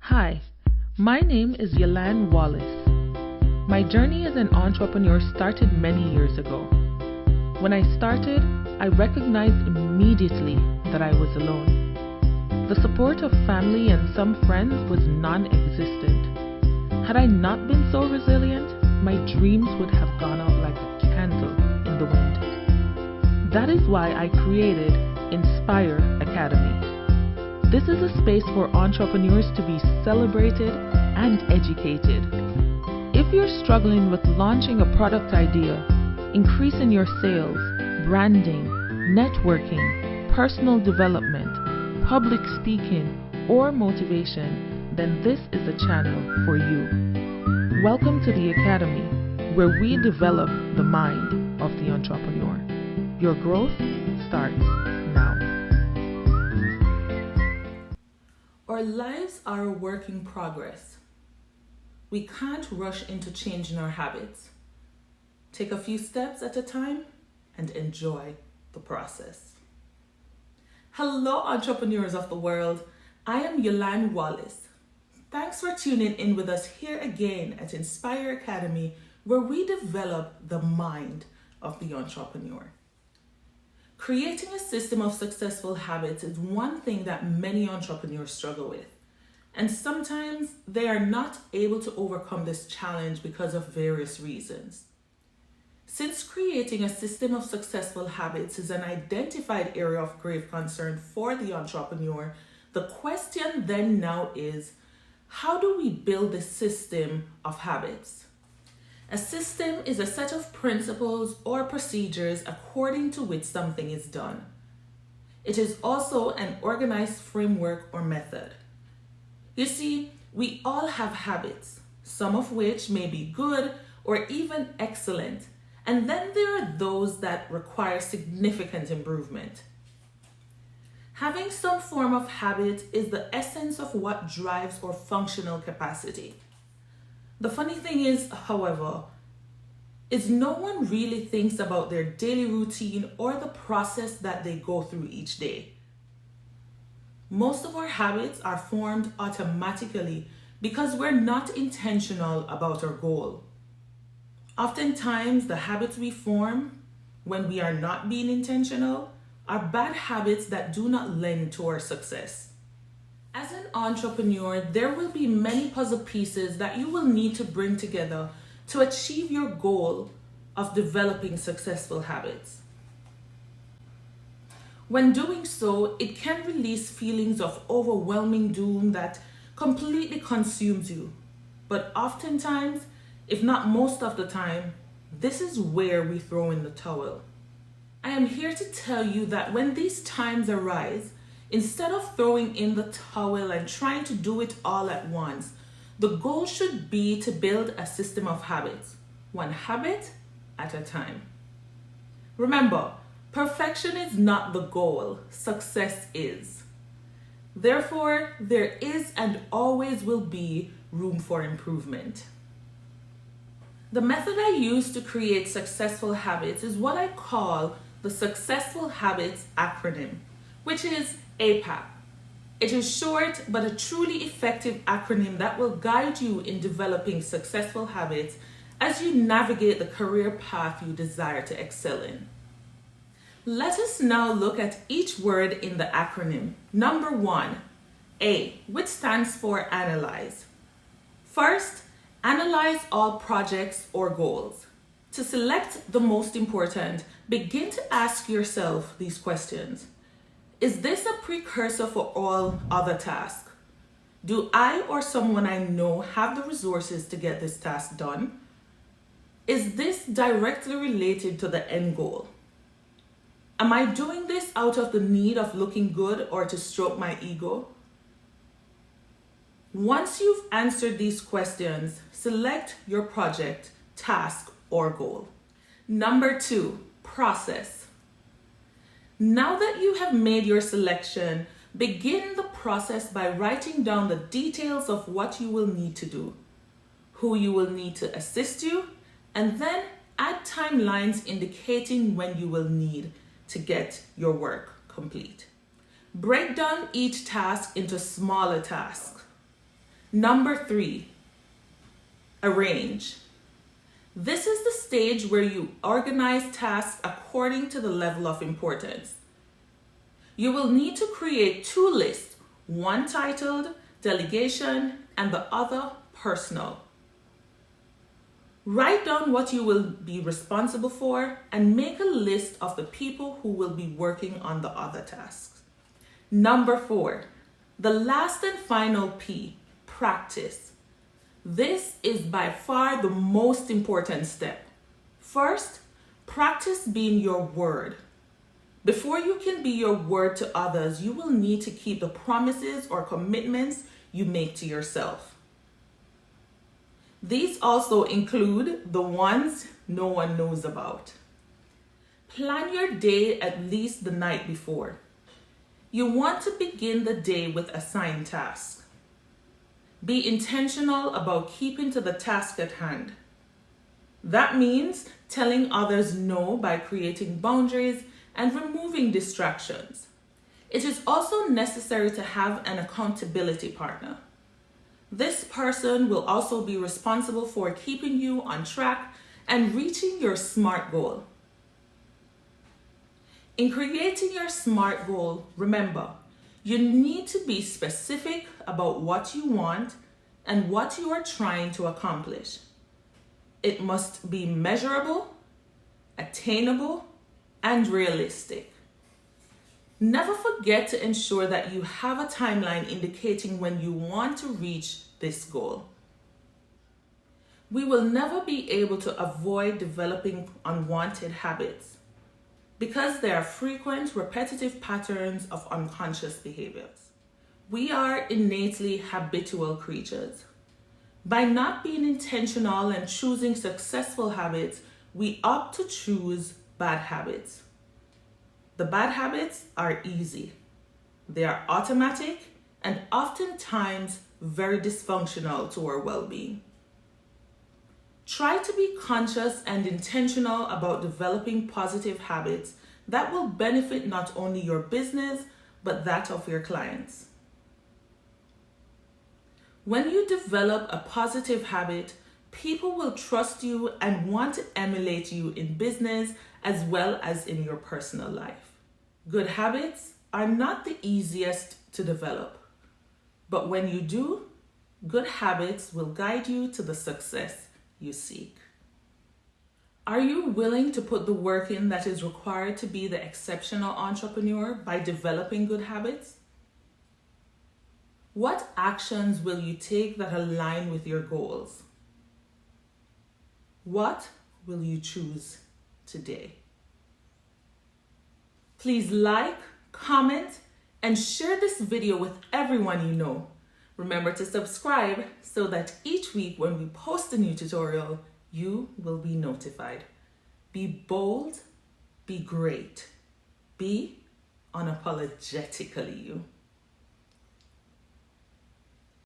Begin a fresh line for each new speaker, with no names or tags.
Hi, my name is Yalan Wallace. My journey as an entrepreneur started many years ago. When I started, I recognized immediately that I was alone. The support of family and some friends was non-existent. Had I not been so resilient, my dreams would have gone out like a candle in the wind. That is why I created Inspire Academy. This is a space for entrepreneurs to be celebrated and educated. If you're struggling with launching a product idea, increasing your sales, branding, networking, personal development, public speaking, or motivation, then this is a channel for you. Welcome to the Academy, where we develop the mind of the entrepreneur. Your growth starts now. Our lives are a work in progress. We can't rush into changing our habits. Take a few steps at a time and enjoy the process. Hello, entrepreneurs of the world. I am Yalan Wallace. Thanks for tuning in with us here again at Inspire Academy, where we develop the mind of the entrepreneur. Creating a system of successful habits is one thing that many entrepreneurs struggle with. And sometimes they are not able to overcome this challenge because of various reasons. Since creating a system of successful habits is an identified area of grave concern for the entrepreneur, the question then now is, how do we build a system of habits? A system is a set of principles or procedures according to which something is done. It is also an organized framework or method. You see, we all have habits, some of which may be good or even excellent, and then there are those that require significant improvement. Having some form of habit is the essence of what drives our functional capacity. The funny thing is, however, is no one really thinks about their daily routine or the process that they go through each day. Most of our habits are formed automatically because we're not intentional about our goal. Oftentimes, the habits we form when we are not being intentional are bad habits that do not lend to our success. As an entrepreneur, there will be many puzzle pieces that you will need to bring together to achieve your goal of developing successful habits. When doing so, it can release feelings of overwhelming doom that completely consumes you. But oftentimes, if not most of the time, this is where we throw in the towel. I am here to tell you that when these times arise, instead of throwing in the towel and trying to do it all at once, the goal should be to build a system of habits, one habit at a time. Remember, perfection is not the goal, success is. Therefore, there is and always will be room for improvement. The method I use to create successful habits is what I call the Successful Habits acronym, which is APAP. It is short but a truly effective acronym that will guide you in developing successful habits as you navigate the career path you desire to excel in. Let us now look at each word in the acronym. Number 1, A, which stands for analyze. First, analyze all projects or goals. To select the most important, begin to ask yourself these questions. Is this a precursor for all other tasks? Do I or someone I know have the resources to get this task done? Is this directly related to the end goal? Am I doing this out of the need of looking good or to stroke my ego? Once you've answered these questions, select your project, task, or goal. Number 2, process. Now that you have made your selection, begin the process by writing down the details of what you will need to do, who you will need to assist you, and then add timelines indicating when you will need to get your work complete. Break down each task into smaller tasks. Number 3, arrange. This is the stage where you organize tasks according to the level of importance. You will need to create 2 lists, one titled delegation and the other personal. Write down what you will be responsible for and make a list of the people who will be working on the other tasks. Number 4, the last and final P, practice. This is by far the most important step. First, practice being your word. Before you can be your word to others, you will need to keep the promises or commitments you make to yourself. These also include the ones no one knows about. Plan your day at least the night before. You want to begin the day with assigned tasks. Be intentional about keeping to the task at hand. That means telling others no by creating boundaries and removing distractions. It is also necessary to have an accountability partner. This person will also be responsible for keeping you on track and reaching your SMART goal. In creating your SMART goal, remember, you need to be specific about what you want and what you are trying to accomplish. It must be measurable, attainable, and realistic. Never forget to ensure that you have a timeline indicating when you want to reach this goal. We will never be able to avoid developing unwanted habits because they are frequent, repetitive patterns of unconscious behaviors. We are innately habitual creatures. By not being intentional and choosing successful habits, we opt to choose bad habits. The bad habits are easy. They are automatic and oftentimes very dysfunctional to our well-being. Try to be conscious and intentional about developing positive habits that will benefit not only your business, but that of your clients. When you develop a positive habit, people will trust you and want to emulate you in business as well as in your personal life. Good habits are not the easiest to develop, but when you do, good habits will guide you to the success you seek. Are you willing to put the work in that is required to be the exceptional entrepreneur by developing good habits? What actions will you take that align with your goals? What will you choose today? Please like, comment, and share this video with everyone you know. Remember to subscribe so that each week when we post a new tutorial, you will be notified. Be bold, be great, be unapologetically you.